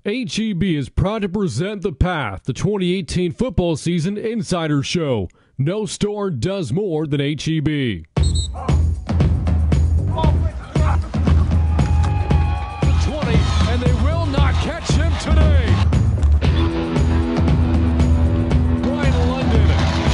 HEB is proud to present The Path, the 2018 football season insider show. No store does more than HEB. 20, and they will not catch him today. Brian London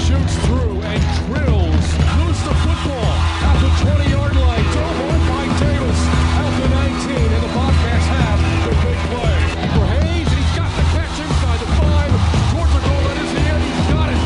shoots through and drills loose the football at the 20-yard line. Drove on by Davis at the 19, and the Bobcats have the big play. For Hayes, he's got the catch inside the 5. Towards the goal line is the end. He's got it.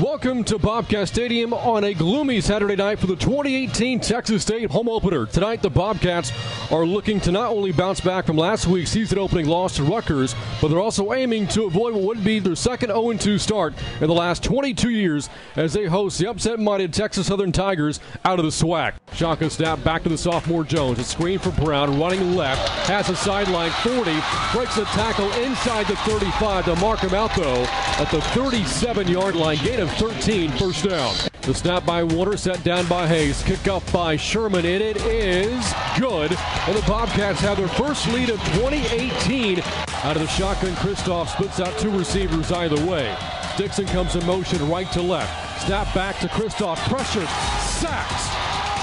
Welcome to Bobcat Stadium on a gloomy Saturday night for the 2018 Texas State home opener. Tonight, the Bobcats are looking to not only bounce back from last week's season-opening loss to Rutgers, but they're also aiming to avoid what would be their second 0-2 start in the last 22 years as they host the upset-minded Texas Southern Tigers out of the SWAC. Shotgun snap back to the sophomore Jones. A screen for Brown, running left, has a sideline 40, breaks the tackle inside the 35 to mark him out, though, at the 37-yard line, gain of 13, first down. The snap by Warner, set down by Hayes. Kick up by Sherman, and it is good. And the Bobcats have their first lead of 2018. Out of the shotgun, Kristoff splits out two receivers either way. Dixon comes in motion right to left. Snap back to Kristoff, pressured, sacks.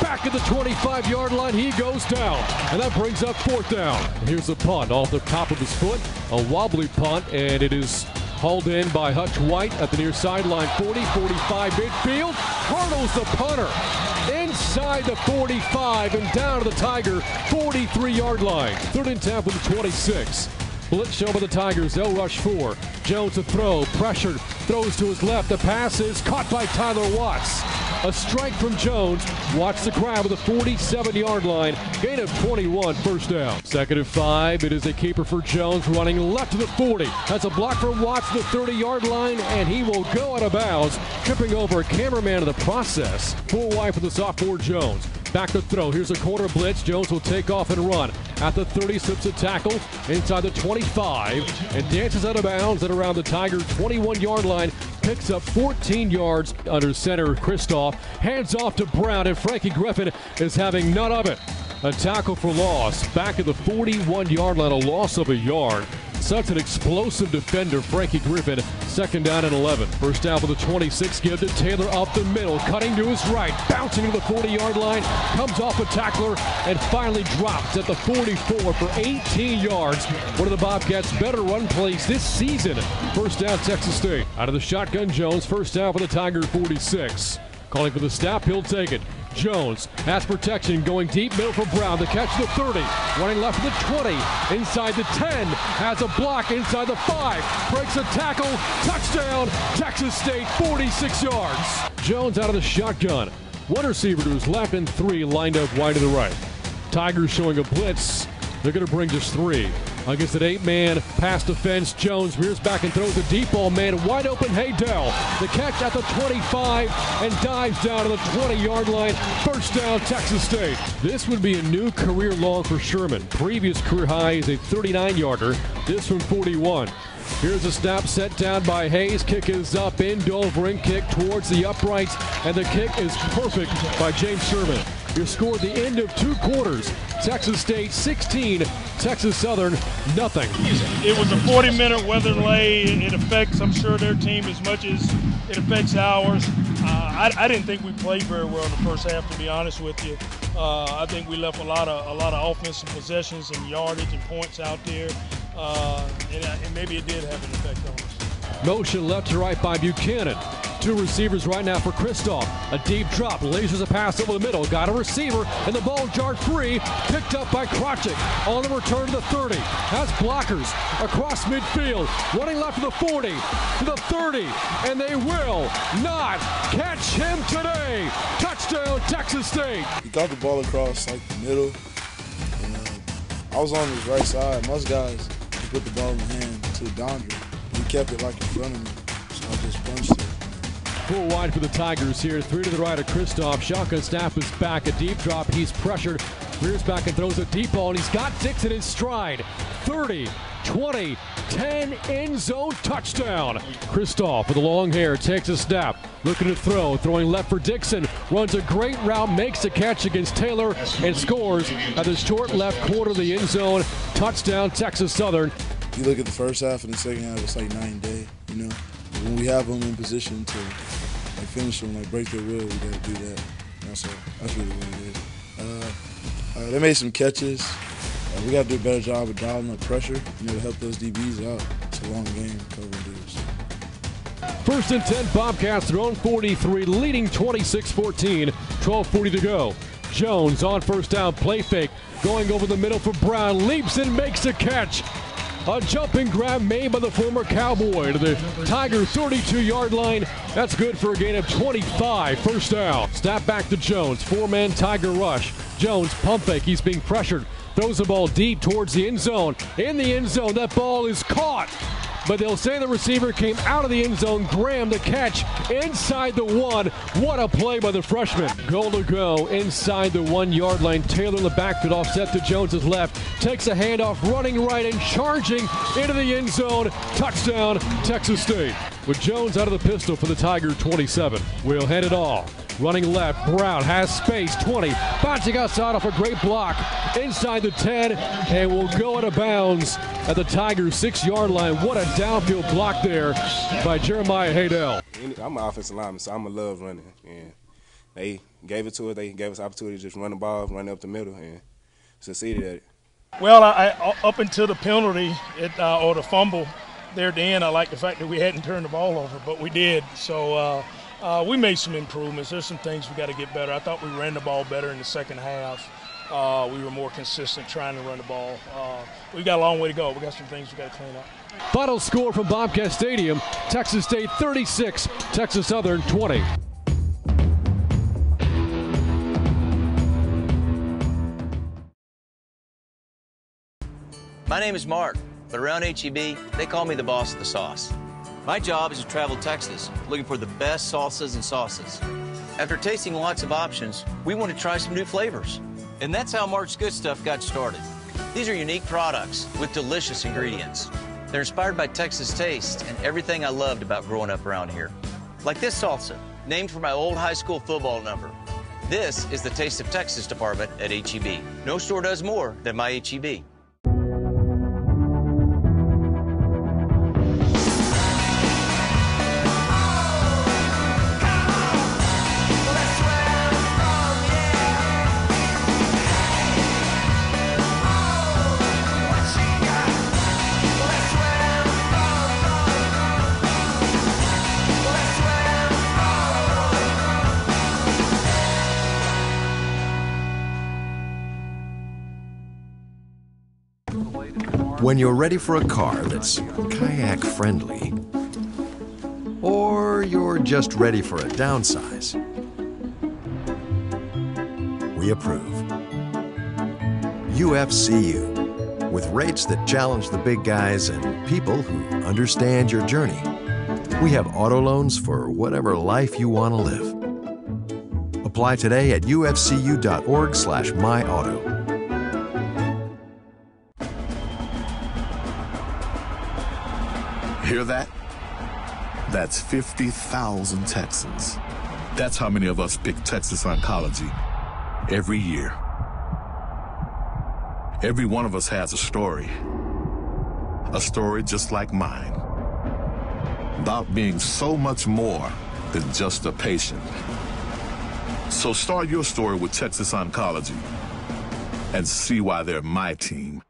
Back at the 25-yard line, he goes down. And that brings up fourth down. And here's the punt off the top of his foot. A wobbly punt, and it is hauled in by Hutch White at the near sideline, 40-45 midfield. Hurdles the punter inside the 45 and down to the Tiger 43-yard line. Third and 10 for the 26. Blitz show by the Tigers. They'll rush 4. Jones to throw, pressured, throws to his left. The pass is caught by Tyler Watts. A strike from Jones. Watts the grab at the 47-yard line. Gain of 21, first down. Second and 5. It is a keeper for Jones, running left to the 40. That's a block from Watts to the 30-yard line, and he will go out of bounds, tripping over a cameraman in the process. Full wide for the sophomore Jones. Back to throw. Here's a corner blitz. Jones will take off and run. At the 30, slips a tackle inside the 25 and dances out of bounds at around the Tiger 21-yard line. Picks up 14 yards under center. Kristoff hands off to Brown, and Frankie Griffin is having none of it. A tackle for loss. Back at the 41-yard line, a loss of a yard. Such an explosive defender, Frankie Griffin. Second down and 11. First down for the 26. Give to Taylor up the middle. Cutting to his right. Bouncing to the 40-yard line. Comes off a tackler and finally drops at the 44 for 18 yards. One of the Bobcats' better run plays this season. First down, Texas State. Out of the shotgun, Jones. First down for the Tiger 46. Calling for the snap. He'll take it. Jones has protection, going deep middle for Brown. The catch to the 30, running left to the 20, inside the 10, has a block inside the 5, breaks a tackle, touchdown, Texas State, 46 yards. Jones out of the shotgun. One receiver to his left and 3 lined up wide to the right. Tigers showing a blitz. They're going to bring just 3. Against an 8-man pass defense, Jones rears back and throws a deep ball, man wide open. Haydell, the catch at the 25 and dives down to the 20-yard line. First down, Texas State. This would be a new career long for Sherman. Previous career high is a 39-yarder. This from 41. Here's a snap set down by Hayes. Kick is up in Dover, and kick towards the uprights, and the kick is perfect by James Sherman. Your score at the end of 2 quarters. Texas State 16, Texas Southern nothing. It was a 40-minute weather delay. It affects, I'm sure, their team as much as it affects ours. I didn't think we played very well in the first half, to be honest with you. I think we left a lot of offensive possessions and yardage and points out there, and maybe it did have an effect on us. Motion left to right by Buchanan. 2 receivers right now for Kristoff. A deep drop, lasers a pass over the middle. Got a receiver, and the ball jarred free. Picked up by Krachik on the return to the 30. Has blockers across midfield. Running left to the 40, to the 30, and they will not catch him today. Touchdown, Texas State. He got the ball across like the middle, and I was on his right side. Most guys put the ball in the hand to Dondre. He kept it like in front of me, so I just punched it. Full wide for the Tigers here. 3 to the right of Kristoff. Shotgun snap is back. A deep drop. He's pressured. Rears back and throws a deep ball, and he's got Dixon in stride. 30, 20, 10, end zone touchdown. Kristoff with the long hair takes a snap, looking to throw, throwing left for Dixon, runs a great route, makes the catch against Taylor, and scores at the short left corner of the end zone. Touchdown, Texas Southern. You look at the first half and the second half, it's like night and day, you know. When we have them in position to finish them, break their will, we got to do that. You know, so that's really what it is. They made some catches. We got to do a better job of dialing up pressure, to help those DBs out. It's a long game, covering dudes. First and 10, Bobcats, their own 43, leading 26-14, 12:40 to go. Jones on first down, play fake, going over the middle for Brown, leaps and makes the catch. A jumping grab made by the former Cowboy to the Tiger 32-yard line. That's good for a gain of 25, first down. Snap back to Jones, four-man Tiger rush. Jones, pump fake, he's being pressured. Throws the ball deep towards the end zone. In the end zone, that ball is caught. But they'll say the receiver came out of the end zone. Graham the catch inside the one. What a play by the freshman. Goal to go inside the 1-yard line. Taylor in the backfield offset to Jones's left. Takes a handoff, running right and charging into the end zone. Touchdown, Texas State. With Jones out of the pistol for the Tiger 27. We'll hand it off. Running left, Brown has space, 20, bouncing outside off a great block, inside the 10, and will go out of bounds at the Tigers' 6-yard line. What a downfield block there by Jeremiah Haydell. I'm an offensive lineman, so I'm a love running, and they gave it to us. They gave us opportunity to just run the ball, run up the middle, and succeeded at it. Well, up until the penalty or the fumble there at the end, I like the fact that we hadn't turned the ball over, but we did. So we made some improvements. There's some things we got to get better. I thought we ran the ball better in the second half. We were more consistent trying to run the ball. We've got a long way to go. We got some things we got to clean up. Final score from Bobcat Stadium, Texas State 36, Texas Southern 20. My name is Mark, but around HEB, they call me the boss of the sauce. My job is to travel Texas, looking for the best salsas and sauces. After tasting lots of options, we want to try some new flavors. And that's how Mark's Good Stuff got started. These are unique products with delicious ingredients. They're inspired by Texas taste and everything I loved about growing up around here. Like this salsa, named for my old high school football number. This is the Taste of Texas department at HEB. No store does more than my HEB. When you're ready for a car that's kayak friendly, or you're just ready for a downsize, we approve. UFCU, with rates that challenge the big guys and people who understand your journey. We have auto loans for whatever life you want to live. Apply today at ufcu.org/myauto. Hear that? That's 50,000 Texans. That's how many of us pick Texas Oncology every year. Every one of us has a story just like mine, about being so much more than just a patient. So start your story with Texas Oncology and see why they're my team.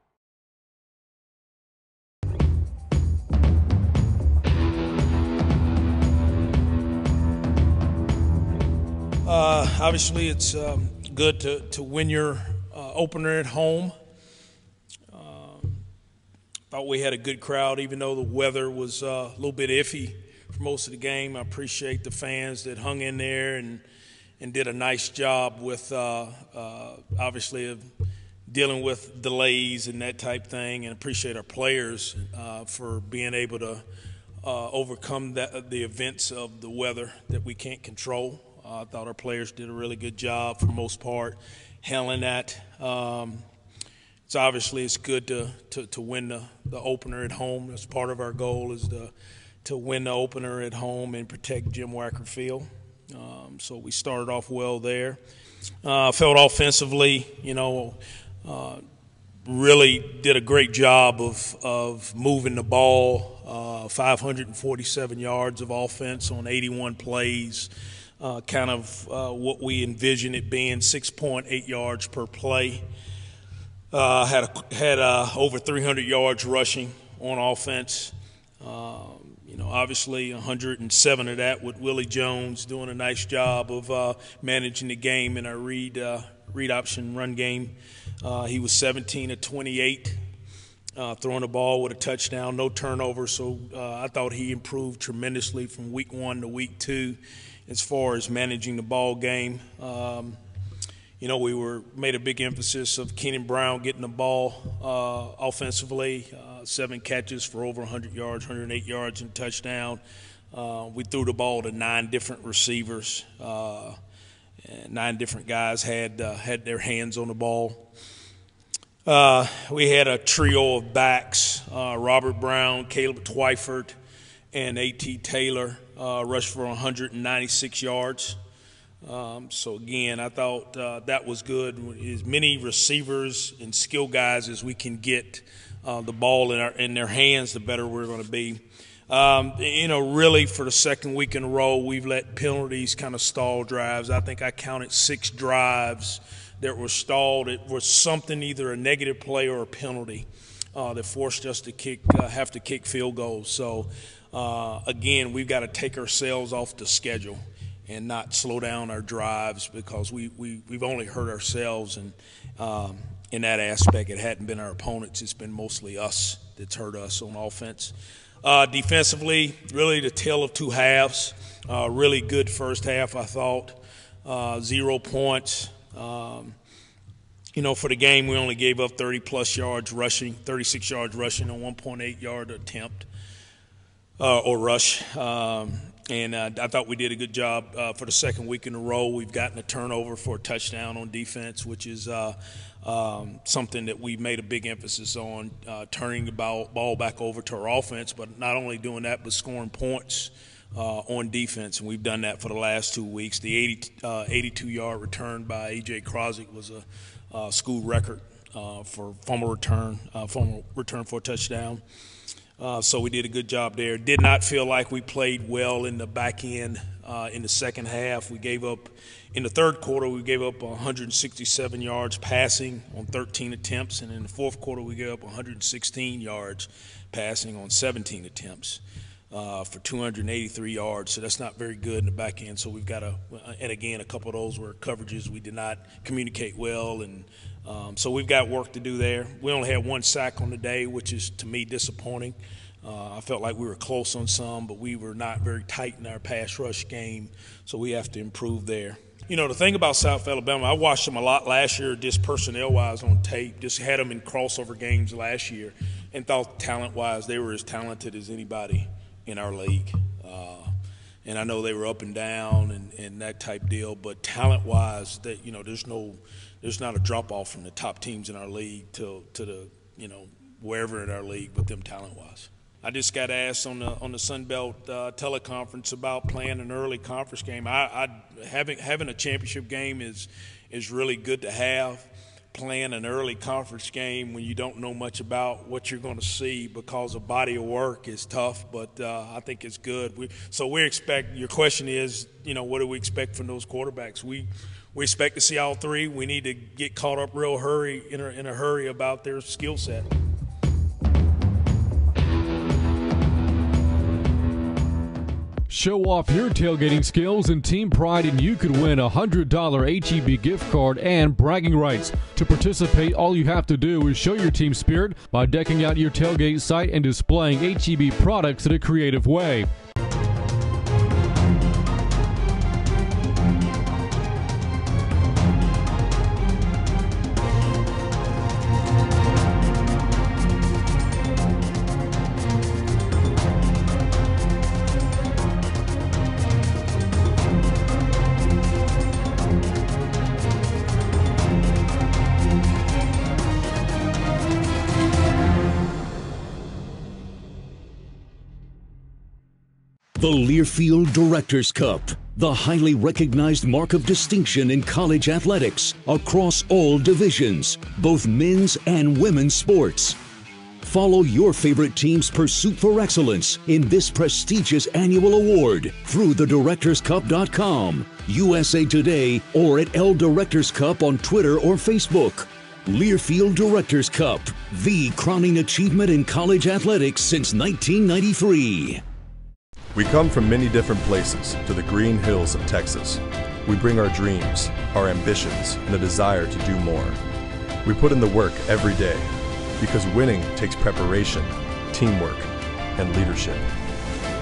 Obviously, it's good to win your opener at home. Thought we had a good crowd, even though the weather was a little bit iffy for most of the game. I appreciate the fans that hung in there and did a nice job with, obviously, dealing with delays and that type thing, and appreciate our players for being able to overcome the events of the weather that we can't control. I thought our players did a really good job for the most part handling that. it's obviously it's good to win the opener at home. That's part of our goal, is to win the opener at home and protect Jim Wacker Field. So we started off well there. Felt offensively, really did a great job of moving the ball. 547 yards of offense on 81 plays. Kind of what we envisioned it being, 6.8 yards per play. Had over 300 yards rushing on offense. Obviously 107 of that with Willie Jones doing a nice job of managing the game in our read option run game. He was 17 of 28, throwing the ball with a touchdown, no turnover. So I thought he improved tremendously from week 1 to week 2 as far as managing the ball game. We made a big emphasis of Keenan Brown getting the ball offensively, 7 catches for over 100 yards, 108 yards and touchdown. We threw the ball to 9 different receivers. 9 different guys had their hands on the ball. We had a trio of backs, Robert Brown, Caleb Twyford, and A.T. Taylor, rushed for 196 yards. So again, I thought that was good. As many receivers and skill guys as we can get the ball in their hands, the better we're going to be. Really for the second week in a row, we've let penalties kind of stall drives. I think I counted 6 drives that were stalled. It was something, either a negative play or a penalty, that forced us to have to kick field goals. So again, we've got to take ourselves off the schedule and not slow down our drives, because we've only hurt ourselves, and in that aspect, it hadn't been our opponents. It's been mostly us that's hurt us on offense. Defensively, really the tale of 2 halves. Really good first half, I thought. 0 points. For the game, we only gave up 30-plus yards rushing, 36 yards rushing on 1.8-yard attempt or rush. And I thought we did a good job for the second week in a row. We've gotten a turnover for a touchdown on defense, which is something that we made a big emphasis on, turning the ball back over to our offense, but not only doing that, but scoring points on defense. And we've done that for the last 2 weeks. The 82-yard return by A.J. Krosick was a school record for fumble return for a touchdown. So we did a good job there. Did not feel like we played well in the back end in the second half. In the third quarter, we gave up 167 yards passing on 13 attempts. And in the fourth quarter, we gave up 116 yards passing on 17 attempts for 283 yards. So that's not very good in the back end. So we've got and again, a couple of those were coverages we did not communicate well. And so we've got work to do there. We only had 1 sack on the day, which is, to me, disappointing. I felt like we were close on some, but we were not very tight in our pass rush game, so we have to improve there. The thing about South Alabama, I watched them a lot last year, just personnel-wise on tape, just had them in crossover games last year, and thought talent-wise they were as talented as anybody in our league. And I know they were up and down and that type deal, but talent-wise, there's not a drop-off from the top teams in our league to the wherever in our league with them talent-wise. I just got asked on the Sun Belt teleconference about playing an early conference game. Having a championship game is really good to have. Playing an early conference game when you don't know much about what you're going to see because of body of work is tough, but I think it's good. We expect. Your question is, what do we expect from those quarterbacks? We expect to see all 3. We need to get caught up in a hurry about their skill set. Show off your tailgating skills and team pride, and you could win a $100 H-E-B gift card and bragging rights. To participate, all you have to do is show your team spirit by decking out your tailgate site and displaying H-E-B products in a creative way. The Learfield Directors Cup, the highly recognized mark of distinction in college athletics across all divisions, both men's and women's sports. Follow your favorite team's pursuit for excellence in this prestigious annual award through thedirectorscup.com, USA Today, or at L Directors Cup on Twitter or Facebook. Learfield Directors Cup, the crowning achievement in college athletics since 1993. We come from many different places to the green hills of Texas. We bring our dreams, our ambitions, and a desire to do more. We put in the work every day because winning takes preparation, teamwork, and leadership.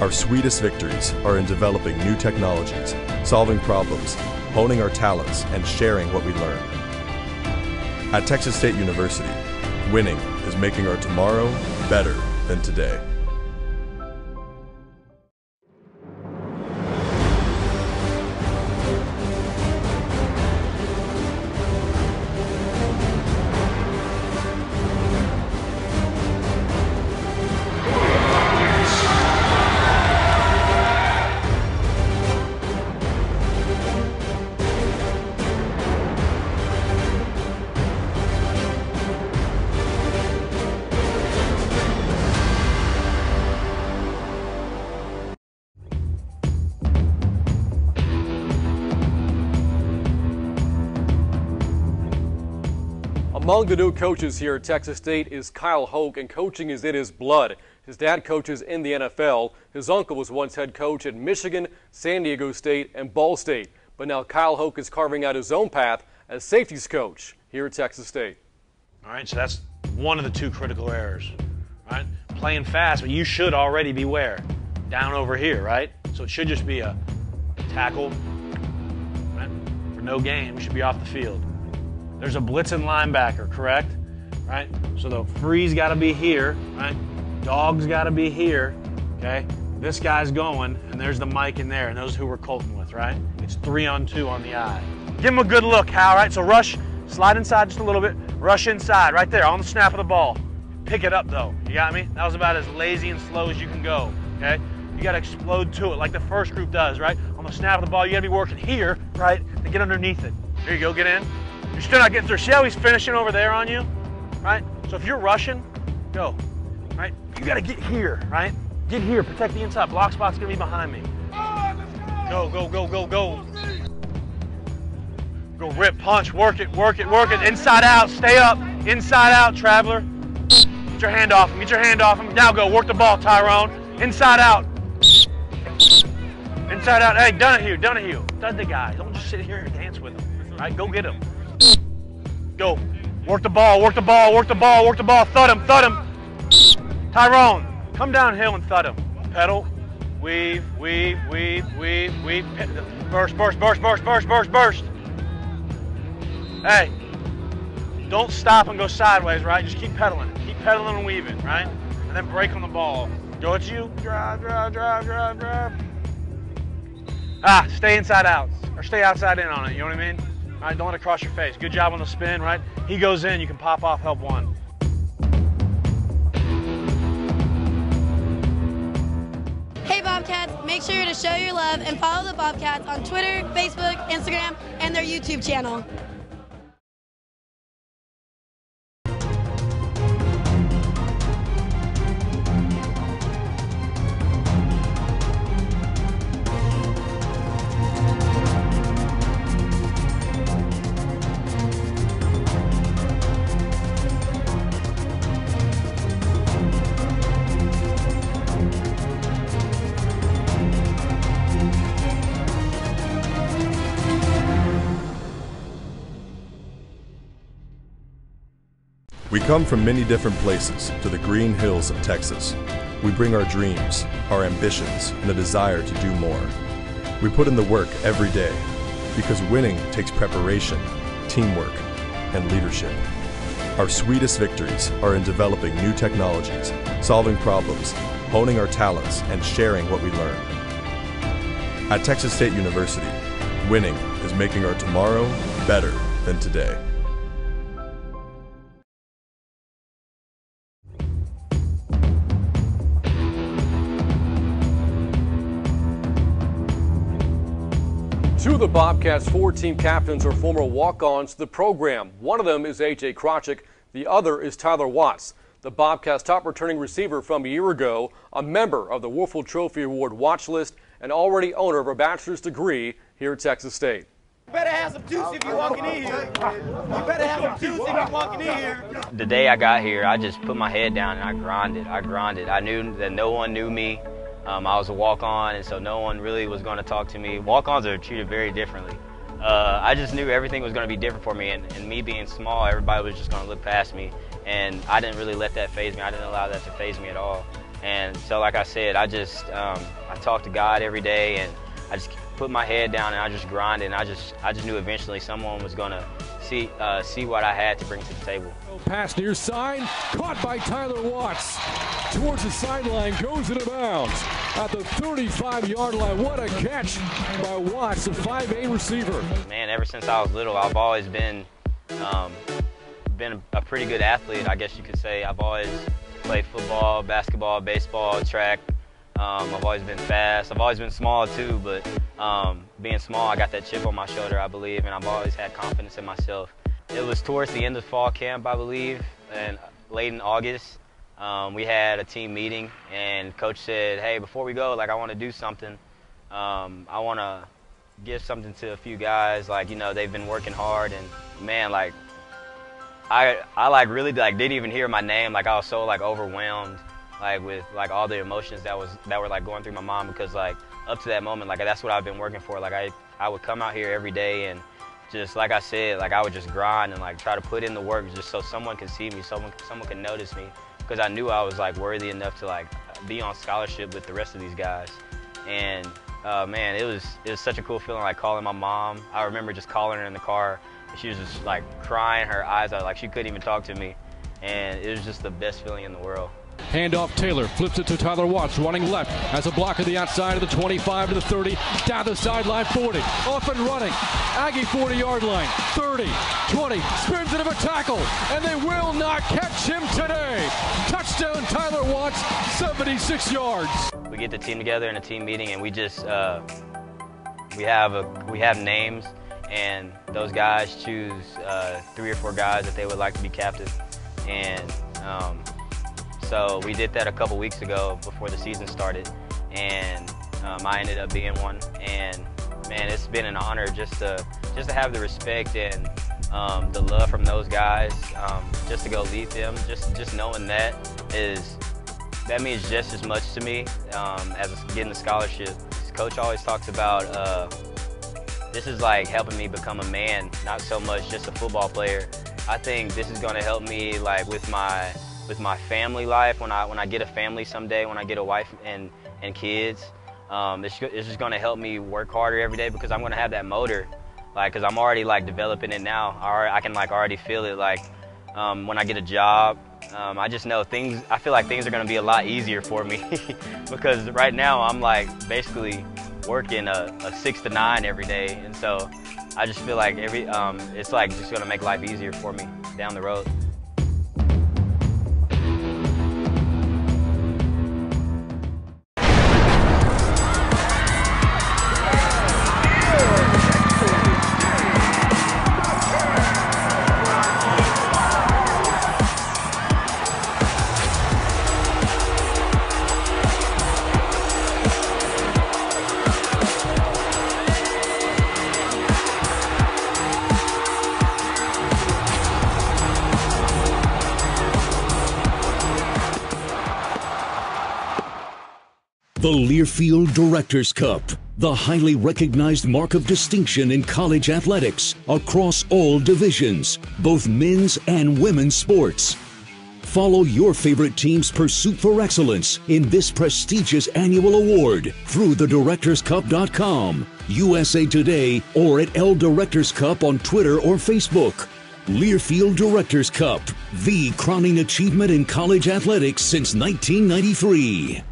Our sweetest victories are in developing new technologies, solving problems, honing our talents, and sharing what we learn. At Texas State University, winning is making our tomorrow better than today. Among the new coaches here at Texas State is Kyle Hoke, and coaching is in his blood. His dad coaches in the NFL. His uncle was once head coach at Michigan, San Diego State, and Ball State. But now Kyle Hoke is carving out his own path as safeties coach here at Texas State. All right, so that's one of the two critical errors, right? Playing fast, but you should already be where? Down over here, right? So it should just be a tackle, right? For no gain, we should be off the field. There's a blitzing linebacker, correct? Right? So the free's got to be here, right? Dog's got to be here, okay? This guy's going, and there's the mic in there, and those who we're colting with, right? It's 3-on-2 on the eye. Give him a good look, Hal, right? So rush, slide inside just a little bit, rush inside, right there, on the snap of the ball. Pick it up, though. You got me? That was about as lazy and slow as you can go, okay? You got to explode to it like the first group does, right? On the snap of the ball, you got to be working here, right, to get underneath it. Here you go, get in. You're still not getting through. See how he's finishing over there on you, right? So if you're rushing, go, right? You got to get here, right? Get here, protect the inside. Block spot's going to be behind me. Go, go, go, go, go. Go rip, punch, work it, work it, work it. Inside out, stay up. Inside out, Traveler. Get your hand off him, get your hand off him. Now go, work the ball, Tyrone. Inside out. Inside out. Hey, Donahue. Stud the guy. Don't just sit here and dance with him. All right, go get him. Go. Work the ball, work the ball, work the ball, work the ball. Thud him, thud him. Tyrone, come downhill and thud him. Pedal, weave, weave, weave, weave, weave. Burst, burst, burst, burst, burst, burst, burst. Hey, don't stop and go sideways, right? Just keep pedaling. Keep pedaling and weaving, right? And then break on the ball. Go at you. Drive, drive, drive, drive, drive. Ah, stay inside out. Or stay outside in on it, you know what I mean? All right, don't let it cross your face. Good job on the spin, right? He goes in, you can pop off, help one. Hey Bobcats, make sure to show your love and follow the Bobcats on Twitter, Facebook, Instagram, and their YouTube channel. We come from many different places to the green hills of Texas. We bring our dreams, our ambitions, and a desire to do more. We put in the work every day because winning takes preparation, teamwork, and leadership. Our sweetest victories are in developing new technologies, solving problems, honing our talents, and sharing what we learn. At Texas State University, winning is making our tomorrow better than today. Two of the Bobcats' 4 team captains are former walk-ons to the program. One of them is A.J. Krachik. The other is Tyler Watts, the Bobcats' top returning receiver from a year ago, a member of the Wolfeld Trophy Award watch list, and already owner of a bachelor's degree here at Texas State. You better have some juice if you're walking in here. You better have some juice if you're walking in here. The day I got here, I just put my head down and I grinded. I knew that no one knew me. I was a walk-on, and so no one really was going to talk to me. Walk-ons are treated very differently. I just knew everything was going to be different for me, and me being small, everybody was just going to look past me, and I didn't really let that faze me. I didn't allow that to faze me at all. And so, like I said, I talked to God every day, and I just put my head down and I just grinded, and I just knew eventually someone was going to see what I had to bring to the table. Pass near side, caught by Tyler Watts. Towards the sideline, goes into bounds at the 35-yard line. What a catch by Watts, the 5'8" receiver. Man, ever since I was little, I've always been a pretty good athlete, I guess you could say. I've always played football, basketball, baseball, track. I've always been fast. I've always been small too, but being small, I got that chip on my shoulder, I believe, and I've always had confidence in myself. It was towards the end of fall camp, I believe, and late in August. We had a team meeting, and coach said, hey, before we go, I want to do something. I want to give something to a few guys, they've been working hard, and man, I really didn't even hear my name. I was so overwhelmed with all the emotions that were going through my mind, because up to that moment, that's what I've been working for. I would come out here every day, and just like I said, I would just grind and try to put in the work just so someone can see me, someone can notice me, because I knew I was worthy enough to be on scholarship with the rest of these guys. And man, it was such a cool feeling, calling my mom. I remember just calling her in the car, and she was just crying her eyes out, she couldn't even talk to me, and it was just the best feeling in the world. Handoff, Taylor flips it to Tyler Watts, running left, has a block on the outside of the 25 to the 30, down the sideline, 40, off and running, Aggie 40-yard line, 30, 20, spins into a tackle, and they will not catch him today. Touchdown, Tyler Watts, 76 yards. We get the team together in a team meeting, and we just we have names, and those guys choose 3 or 4 guys that they would like to be captain, and so we did that a couple weeks ago before the season started, and I ended up being one. And man, it's been an honor just to have the respect and the love from those guys, just to go lead them. Just knowing that means just as much to me as getting the scholarship. Coach always talks about this is helping me become a man, not so much just a football player. I think this is going to help me with my family life, when I get a family someday, when I get a wife and kids. It's just going to help me work harder every day, because I'm going to have that motor, because I'm already developing it now. I can already feel it when I get a job. I just know I feel like things are going to be a lot easier for me because right now I'm basically working a 6 to 9 every day, and so I just feel like it's just going to make life easier for me down the road. The Learfield Directors Cup, the highly recognized mark of distinction in college athletics across all divisions, both men's and women's sports. Follow your favorite team's pursuit for excellence in this prestigious annual award through thedirectorscup.com, USA Today, or at L Directors Cup on Twitter or Facebook. Learfield Directors Cup, the crowning achievement in college athletics since 1993.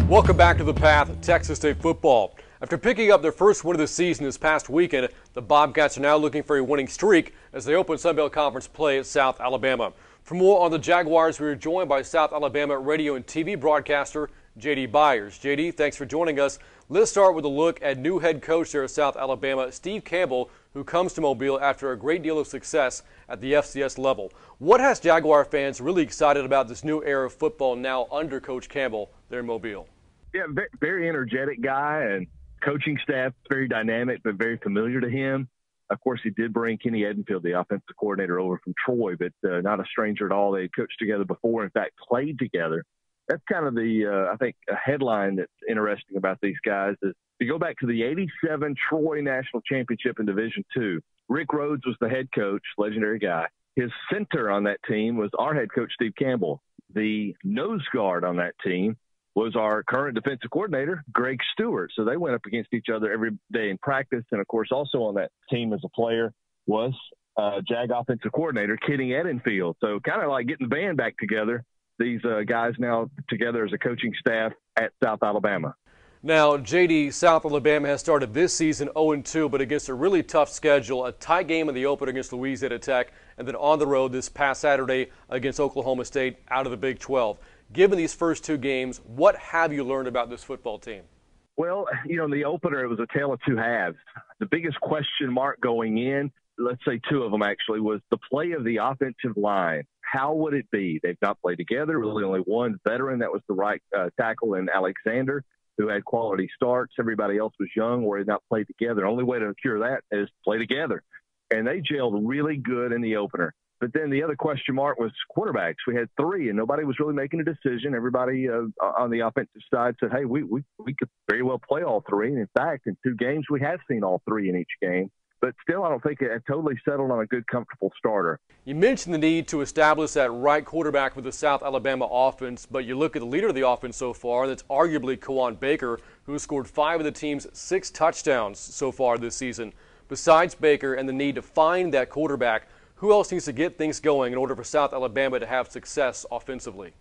Welcome back to The Path, Texas State football. After picking up their first win of the season this past weekend, the Bobcats are now looking for a winning streak as they open Sun Belt Conference play at South Alabama. For more on the Jaguars, we are joined by South Alabama radio and TV broadcaster J.D. Byers. J.D., thanks for joining us. Let's start with a look at new head coach there at South Alabama, Steve Campbell, who comes to Mobile after a great deal of success at the FCS level. What has Jaguar fans really excited about this new era of football now under Coach Campbell there in Mobile? Yeah, very energetic guy, and coaching staff very dynamic but very familiar to him. Of course, he did bring Kenny Edenfield, the offensive coordinator, over from Troy, but not a stranger at all. They had coached together before, in fact, played together. That's kind of the, I think, a headline that's interesting about these guys is if you go back to the 87 Troy National Championship in Division II, Rick Rhodes was the head coach, legendary guy. His center on that team was our head coach, Steve Campbell. The nose guard on that team was our current defensive coordinator, Greg Stewart. So they went up against each other every day in practice. And, of course, also on that team as a player was Jag offensive coordinator, Kenny Edenfield. So kind of like getting the band back together. These guys now together as a coaching staff at South Alabama. Now, J.D., South Alabama has started this season 0-2, but against a really tough schedule, a tight game in the opener against Louisiana Tech, and then on the road this past Saturday against Oklahoma State out of the Big 12. Given these first two games, what have you learned about this football team? Well, in the opener, it was a tale of two halves. The biggest question mark going in, let's say two of them actually, was the play of the offensive line. How would it be? They've not played together. Really only one veteran. That was the right tackle in Alexander, who had quality starts. Everybody else was young or had not played together. The only way to cure that is play together. And they gelled really good in the opener. But then the other question mark was quarterbacks. We had three, and nobody was really making a decision. Everybody on the offensive side said, hey, we could very well play all three. And in fact, in two games, we have seen all three in each game. But still, I don't think it had totally settled on a good, comfortable starter. You mentioned the need to establish that right quarterback with the South Alabama offense, but you look at the leader of the offense so far, and that's arguably Kawan Baker, who has scored 5 of the team's 6 touchdowns so far this season. Besides Baker and the need to find that quarterback, who else needs to get things going in order for South Alabama to have success offensively?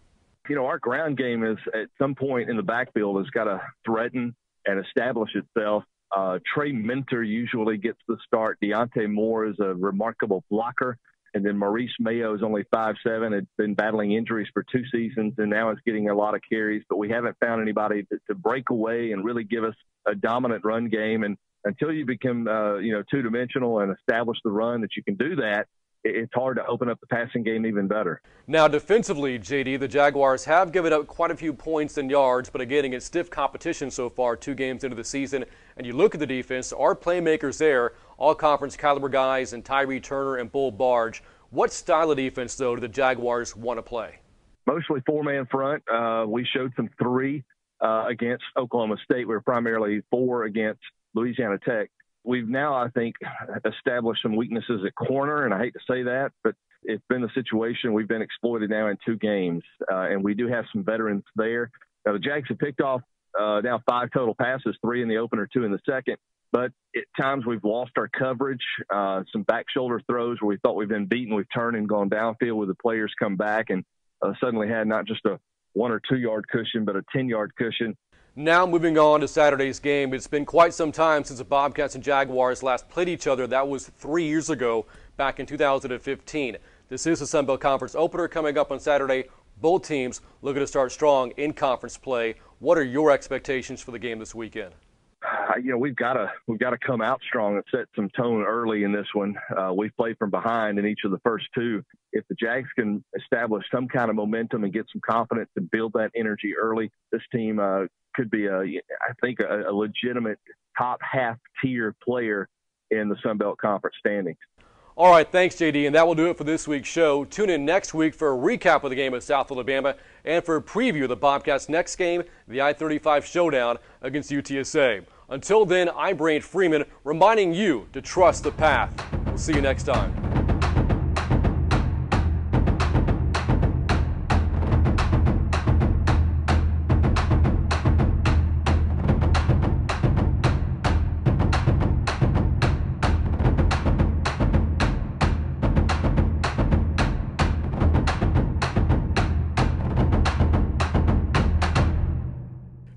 Our ground game is at some point in the backfield has got to threaten and establish itself. Trey Minter usually gets the start. Deontay Moore is a remarkable blocker. And then Maurice Mayo is only 5'7", had been battling injuries for 2 seasons, and now is getting a lot of carries. But we haven't found anybody to break away and really give us a dominant run game. And until you become, two-dimensional and establish the run that you can do that, it's hard to open up the passing game even better. Now, defensively, J.D., the Jaguars have given up quite a few points and yards, but again, against stiff competition so far, 2 games into the season. And you look at the defense, our playmakers there, all-conference caliber guys, and Tyree Turner and Bull Barge. What style of defense, though, do the Jaguars want to play? Mostly 4-man front. We showed some 3 against Oklahoma State. We were primarily 4 against Louisiana Tech. We've now, I think, established some weaknesses at corner, and I hate to say that, but it's been the situation. We've been exploited now in 2 games, and we do have some veterans there. Now, the Jags have picked off now 5 total passes, 3 in the opener, 2 in the second, but at times we've lost our coverage, some back shoulder throws where we thought we've been beaten. We've turned and gone downfield where the players come back and suddenly had not just a 1 or 2 yard cushion, but a 10-yard cushion. Now moving on to Saturday's game. It's been quite some time since the Bobcats and Jaguars last played each other. That was 3 years ago, back in 2015. This is the Sun Belt Conference opener coming up on Saturday. Both teams looking to start strong in conference play. What are your expectations for the game this weekend? We've got to come out strong and set some tone early in this one. We've played from behind in each of the first 2. If the Jags can establish some kind of momentum and get some confidence and build that energy early, this team could be, I think, a legitimate top half-tier player in the Sun Belt Conference standings. All right, thanks, J.D., and that will do it for this week's show. Tune in next week for a recap of the game at South Alabama and for a preview of the Bobcats' next game, the I-35 showdown against UTSA. Until then, I'm Brant Freeman, reminding you to trust the path. We'll see you next time.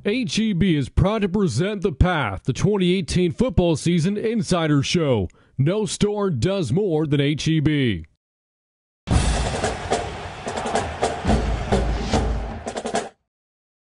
HEB is proud to present The Path, the 2018 football season insider show. No store does more than HEB.